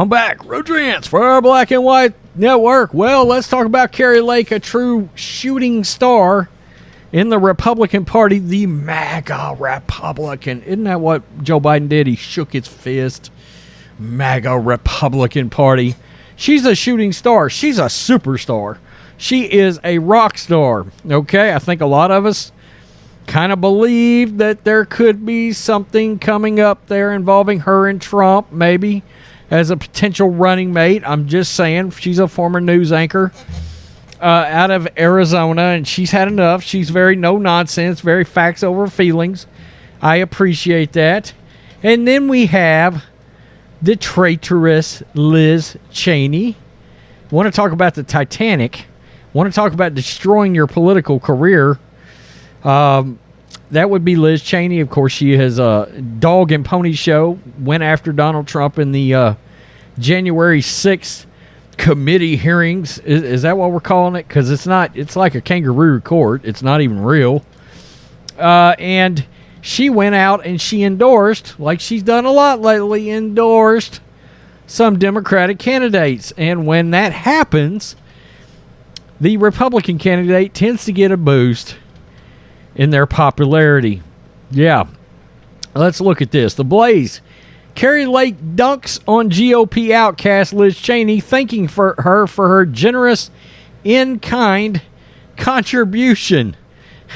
I'm back. Rodrance for our Black and White Network. Well, let's talk about Kari Lake, a true shooting star in the Republican Party, the MAGA Republican. Isn't that what Joe Biden did? He shook his fist. MAGA Republican Party. She's a shooting star. She's a superstar. She is a rock star. Okay, I think a lot of us kind of believe that there could be something coming up there involving her and Trump, maybe as a potential running mate. I'm just saying, she's a former news anchor out of Arizona, and she's had enough. She's very no-nonsense, very facts over feelings. I appreciate that. And then we have the traitorous Liz Cheney. Want to talk about the Titanic. Want to talk about destroying your political career. That would be Liz Cheney. Of course, she has a dog and pony show. Went after Donald Trump in the January 6th committee hearings. Is that what we're calling it? Because it's not. It's like a kangaroo court. It's not even real. And she went out and she endorsed, like she's done a lot lately, endorsed some Democratic candidates. And when that happens, the Republican candidate tends to get a boost in their popularity. Yeah. Let's look at this. The Blaze. Kari Lake dunks on GOP outcast Liz Cheney, thanking her for her generous in-kind contribution.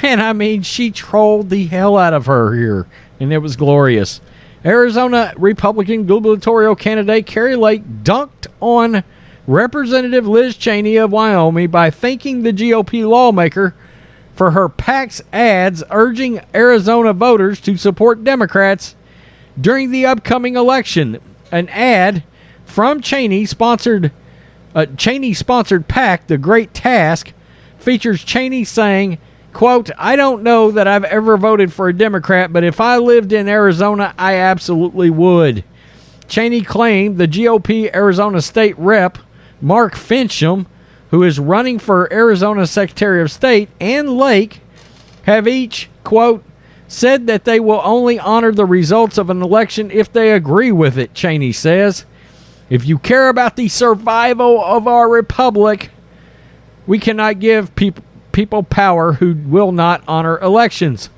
And I mean, she trolled the hell out of her here, and it was glorious. Arizona Republican gubernatorial candidate Kari Lake dunked on Representative Liz Cheney of Wyoming by thanking the GOP lawmaker for her PAC's ads urging Arizona voters to support Democrats during the upcoming election. An ad from Cheney-sponsored PAC, The Great Task, features Cheney saying, quote, "I don't know that I've ever voted for a Democrat, but if I lived in Arizona, I absolutely would." Cheney claimed the GOP Arizona State Rep, Mark Fincham, who is running for Arizona Secretary of State, and Lake have each, quote, said that they will only honor the results of an election if they agree with it, Cheney says. If you care about the survival of our republic, we cannot give people power who will not honor elections.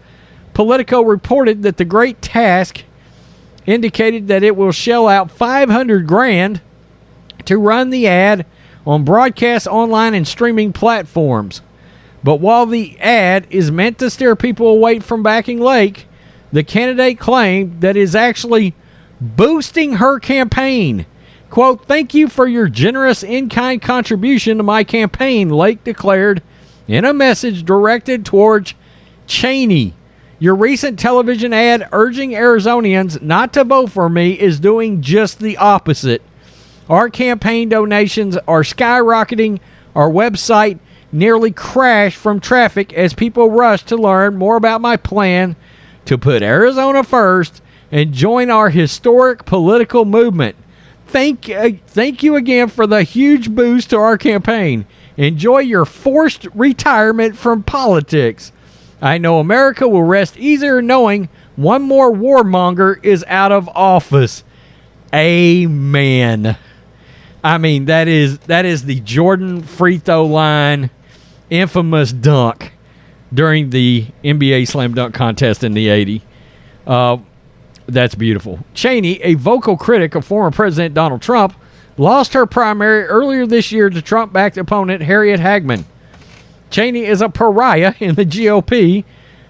Politico reported that the Great Task indicated that it will shell out $500,000 to run the ad on broadcast, online, and streaming platforms. But while the ad is meant to steer people away from backing Lake, the candidate claimed that it is actually boosting her campaign. Quote, "Thank you for your generous in-kind contribution to my campaign," Lake declared in a message directed towards Cheney. "Your recent television ad urging Arizonians not to vote for me is doing just the opposite. Our campaign donations are skyrocketing. Our website nearly crashed from traffic as people rush to learn more about my plan to put Arizona first and join our historic political movement. Thank you again for the huge boost to our campaign. Enjoy your forced retirement from politics. I know America will rest easier knowing one more warmonger is out of office." Amen. I mean, that is the Jordan free throw line infamous dunk during the NBA slam dunk contest in the 80s. That's beautiful. Cheney, a vocal critic of former President Donald Trump, lost her primary earlier this year to Trump-backed opponent Harriet Hagman. Cheney is a pariah in the GOP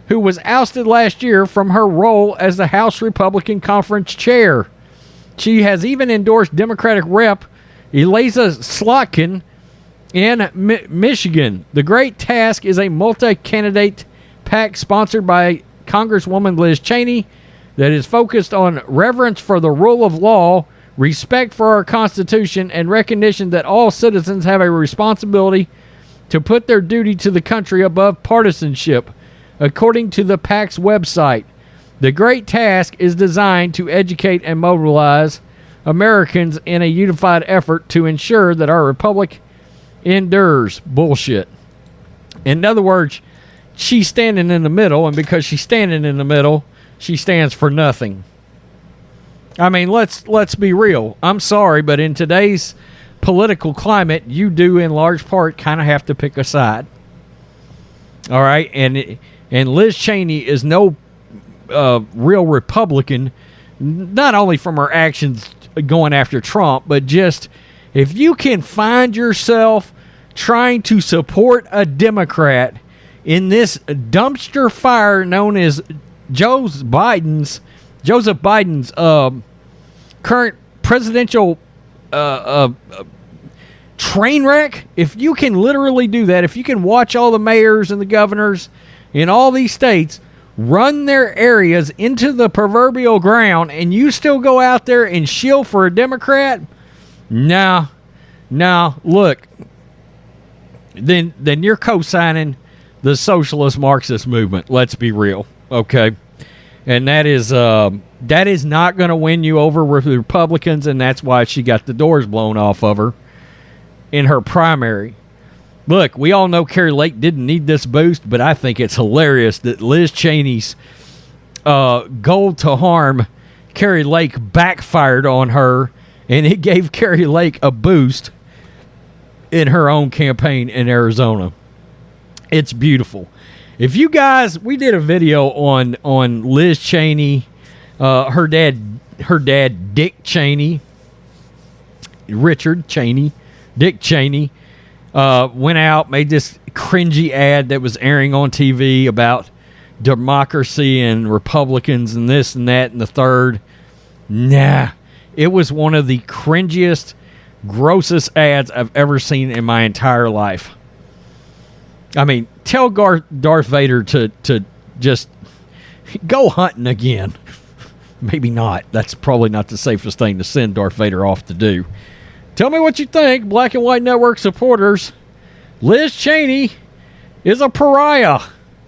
who was ousted last year from her role as the House Republican Conference chair. She has even endorsed Democratic Rep Eliza Slotkin in Michigan. The Great Task is a multi-candidate PAC sponsored by Congresswoman Liz Cheney that is focused on reverence for the rule of law, respect for our Constitution, and recognition that all citizens have a responsibility to put their duty to the country above partisanship, according to the PAC's website. The Great Task is designed to educate and mobilize Americans in a unified effort to ensure that our republic endures. Bullshit. In other words, she's standing in the middle, and because she's standing in the middle, she stands for nothing. I mean, let's be real. I'm sorry, but in today's political climate, you do in large part kind of have to pick a side. All right, and Liz Cheney is no real Republican, not only from her actions going after Trump, but just if you can find yourself trying to support a Democrat in this dumpster fire known as Joseph Biden's current presidential train wreck, if you can literally do that, if you can watch all the mayors and the governors in all these states run their areas into the proverbial ground, and you still go out there and shill for a Democrat, no, look, then you're co-signing the socialist Marxist movement. Let's be real, okay? And that is not going to win you over with the Republicans, and that's why she got the doors blown off of her in her primary. Look, we all know Kari Lake didn't need this boost, but I think it's hilarious that Liz Cheney's goal to harm Kari Lake backfired on her, and it gave Kari Lake a boost in her own campaign in Arizona. It's beautiful. If you guys, we did a video on Liz Cheney, her dad Dick Cheney, Richard Cheney, Dick Cheney, went out, made this cringy ad that was airing on TV about democracy and Republicans and this and that and the third. Nah, it was one of the cringiest, grossest ads I've ever seen in my entire life. I mean, tell Darth Vader to just go hunting again. Maybe not. That's probably not the safest thing to send Darth Vader off to do. Tell me what you think, Black and White Network supporters. Liz Cheney is a pariah.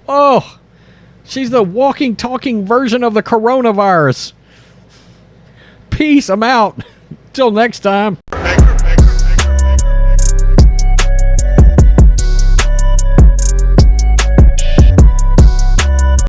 Oh, she's the walking, talking version of the coronavirus. Peace. I'm out. Till next time.